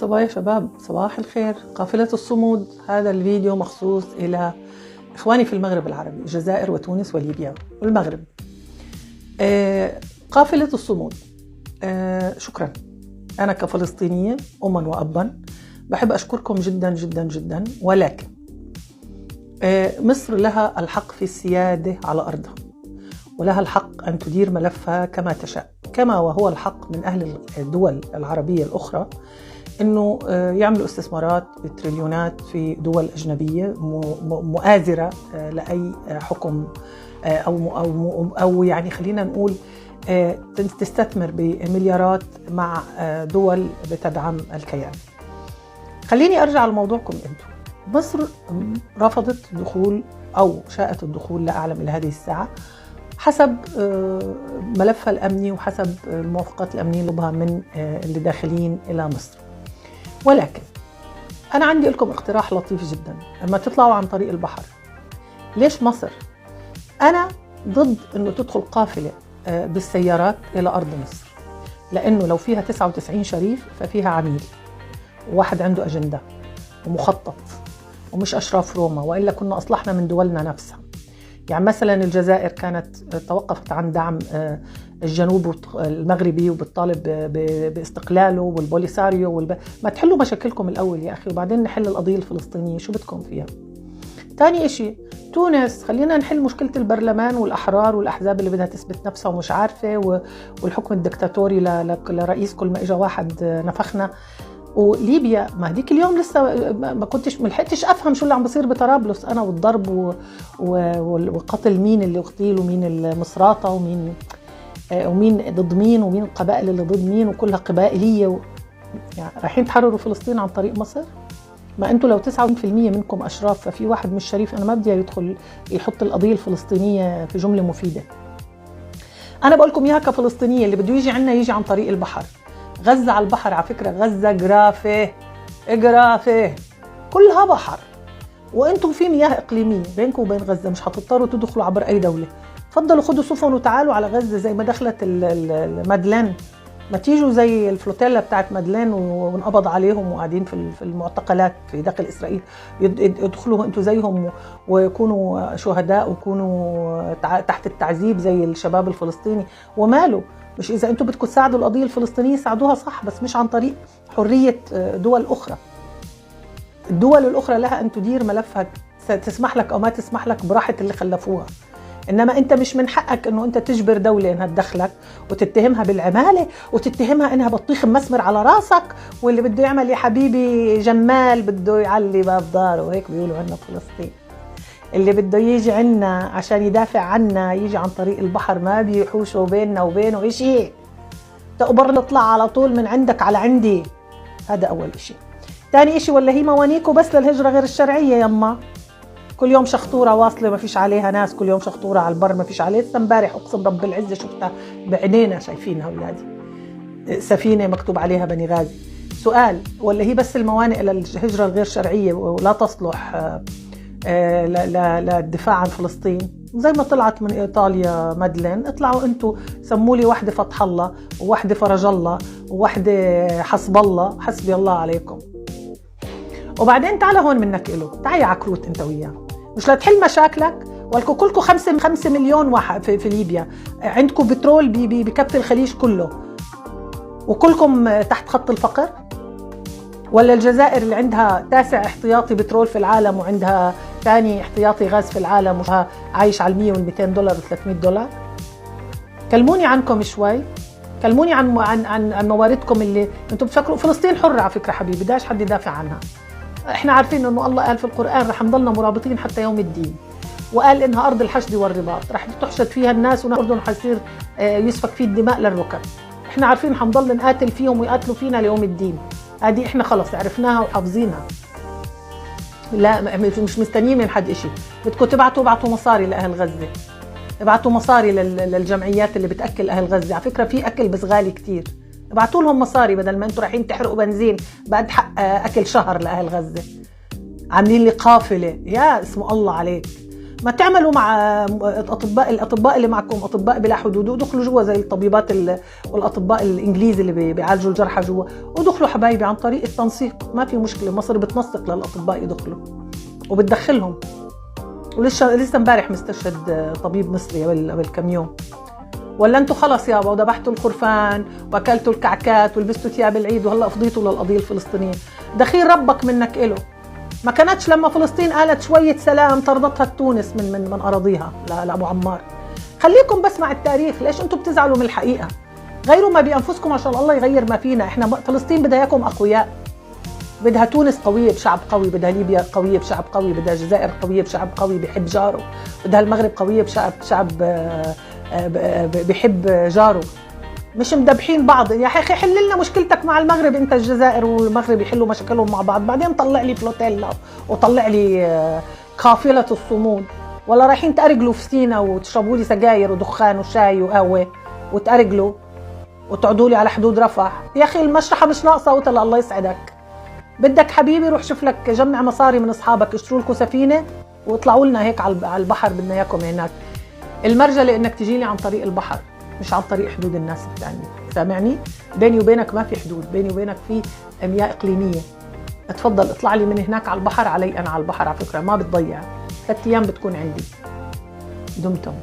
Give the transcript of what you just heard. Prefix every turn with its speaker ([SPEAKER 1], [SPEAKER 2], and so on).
[SPEAKER 1] صباح يا شباب، صباح الخير. قافلة الصمود، هذا الفيديو مخصوص إلى إخواني في المغرب العربي، الجزائر وتونس وليبيا والمغرب. قافلة الصمود، شكرا. أنا كفلسطينية أما وأبا بحب أشكركم جدا جدا جدا، ولكن مصر لها الحق في السيادة على أرضها، ولها الحق أن تدير ملفها كما تشاء، كما وهو الحق من أهل الدول العربية الأخرى أنه يعملوا استثمارات بتريليونات في دول أجنبية مؤازرة لأي حكم أو يعني خلينا نقول تستثمر بمليارات مع دول بتدعم الكيان. خليني أرجع لموضوعكم أنتم. مصر رفضت دخول أو شاءت الدخول، لا أعلم إلى هذه الساعة، حسب ملفها الأمني وحسب الموافقات الأمنية لبها من اللي داخلين إلى مصر. ولكن أنا عندي لكم اقتراح لطيف جدا. لما تطلعوا عن طريق البحر، ليش مصر؟ أنا ضد أنه تدخل قافلة بالسيارات إلى أرض مصر، لأنه لو فيها 99 شريف ففيها عميل وواحد عنده أجندة ومخطط، ومش أشراف روما، وإلا كنا أصلحنا من دولنا نفسها. يعني مثلا الجزائر كانت توقفت عن دعم الجنوب المغربي وبتطالب باستقلاله والبوليساريو ما تحلوا مشاكلكم الأول يا أخي، وبعدين نحل القضية الفلسطينية، شو بدكم فيها؟ تاني إشي تونس، خلينا نحل مشكلة البرلمان والأحرار والأحزاب اللي بدها تثبت نفسها ومش عارفة، والحكم الدكتاتوري لرئيس كل ما إجا واحد نفخنا. وليبيا، ما هديك اليوم لسه ما لحقتش افهم شو اللي عم بصير بطرابلس انا، والضرب وقتل مين اللي اغتيل، ومين المصراطه، ومين ضد مين، ومين القبائل اللي ضد مين، وكلها قبائليه يعني رايحين تحرروا فلسطين عن طريق مصر؟ ما انتوا لو 99% منكم اشراف، ففي واحد مش شريف انا ما بدي يدخل يحط القضيه الفلسطينيه في جمله مفيده. انا بقول لكم اياها كفلسطينيه، اللي بده يجي عنا يجي عن طريق البحر. غزة على البحر، على فكرة غزة جرافة كلها بحر، وانتم في مياه اقليمية بينكم وبين غزة، مش هتضطروا تدخلوا عبر اي دولة. فضلوا خدوا سفن وتعالوا على غزة زي ما دخلت المدلين، ما تيجوا زي الفلوتيلا بتاعت مدلين ونقبض عليهم وقاعدين في المعتقلات في داخل إسرائيل. يدخلوا انتوا زيهم ويكونوا شهداء ويكونوا تحت التعذيب زي الشباب الفلسطيني، وماله؟ مش إذا أنتم بدكم تساعدوا القضية الفلسطينية ساعدوها صح، بس مش عن طريق حرية دول أخرى. الدول الأخرى لها أن تدير ملفها، تسمح لك أو ما تسمح لك براحة اللي خلفوها. إنما أنت مش من حقك أنه أنت تجبر دولة أنها تدخلك وتتهمها بالعمالة وتتهمها أنها بتطيخ مسمر على راسك، واللي بده يعمل يا حبيبي جمال بده يعلي باب داره، وهيك بيقولوا عنا فلسطين. اللي بده يجي عنا عشان يدافع عنا يجي عن طريق البحر، ما بيحوشوا بيننا وبينه إشي، تقبر نطلع على طول من عندك على عندي. هذا أول إشي. تاني إشي، ولا هي موانيكوا بس للهجرة غير الشرعية يما، كل يوم شخطورة واصلة ما فيش عليها ناس، كل يوم شخطورة على البر ما فيش عليها. امبارح أقسم رب العزة شفتها بعينينا، شايفينها أولادي، سفينة مكتوب عليها بني غازي. سؤال، ولا هي بس الموانئ للهجرة الغير شرعية ولا تصلح للدفاع عن فلسطين؟ زي ما طلعت من إيطاليا مدلين، اطلعوا انتوا سموا لي واحدة فتح الله وواحدة فرج الله وواحدة حسب الله، حسبي الله عليكم. وبعدين تعال هون منك إله، تعال يا عكروت انت وياه، مش لتحل مشاكلك. ولكم كلكم 5 مليون واحد في ليبيا، عندكم بترول بكفي الخليج كله، وكلكم تحت خط الفقر. ولا الجزائر اللي عندها 9 احتياطي بترول في العالم، وعندها ثاني احتياطي غاز في العالم، وعايش على 100 وال200 دولار و300 $. كلموني عنكم شوي، كلموني عن مواردكم اللي انتم بتفكروا. فلسطين حرة على فكرة حبيبي، بداش حد يدافع عنها. احنا عارفين انه الله قال في القرآن رح نضلنا مرابطين حتى يوم الدين، وقال انها ارض الحشد والرباط، رح تحشد فيها الناس، والأردن حيصير يسفك فيه الدماء للركب. احنا عارفين حنضل نقاتل فيهم ويقاتلوا فينا ليوم الدين. هذه احنا خلص عرفناها وحافظينها. لا مش مستنيين من حد اشي. بدكم ابعتوا مصاري لاهل غزة، ابعتوا مصاري للجمعيات اللي بتاكل اهل غزة. على فكرة في اكل بس غالي كتير، ابعتوا لهم مصاري بدل ما انتم رايحين تحرقوا بنزين بعد حق اكل شهر لاهل غزة. عاملين لي قافلة، يا اسم الله عليك. ما تعملوا مع الاطباء اللي معكم اطباء بلا حدود، ودخلوا جوا زي الطبيبات والاطباء الانجليز اللي بيعالجوا الجرحى جوا، ودخلوا حبايبي عن طريق التنسيق، ما في مشكله. مصر بتنسق للاطباء يدخلوا وبتدخلهم. ولسه امبارح مستشهد طبيب مصري قبل كم يوم. ولا انتم خلص يابا وذبحتوا الخرفان واكلتوا الكعكات ولبستوا ثياب العيد وهلا فضيتوا للقضيه الفلسطينيه؟ دخيل ربك منك إله. ما كانتش لما فلسطين قالت شويه سلام طردتها تونس من اراضيها لابو عمار. خليكم بس مع التاريخ، ليش انتم بتزعلوا من الحقيقه؟ غيروا ما بانفسكم عشان الله يغير ما فينا. احنا فلسطين بدها اياكم اقوياء، بدها تونس قويه بشعب قوي، بدها ليبيا قويه بشعب قوي، بدها الجزائر قويه بشعب قوي بيحب جاره، بدها المغرب قويه بشعب بيحب جاره. مش مدبحين بعض. يا اخي حل لنا مشكلتك مع المغرب، انت الجزائر والمغرب يحلوا مشاكلهم مع بعض، بعدين طلع لي فلوتيلا وطلع لي قافله الصمود. ولا رايحين تأرجلوا في سينا وتشربوا لي سجاير ودخان وشاي وقهوه وتأرجلوا وتقعدوا لي على حدود رفح. يا اخي المشرحه مش ناقصه وتلا الله يسعدك. بدك حبيبي روح شوف لك جمع مصاري من اصحابك اشتروا لكم سفينه واطلعوا لنا هيك على البحر، بدنا اياكم هناك. المرجله انك تجي لي عن طريق البحر مش عن طريق حدود الناس الثانيه. سامعني؟ بيني وبينك ما في حدود، بيني وبينك في امياء اقليميه. اتفضل اطلع لي من هناك على البحر، علي انا على البحر على فكره ما بتضيع، 3 ايام بتكون عندي. دمتم.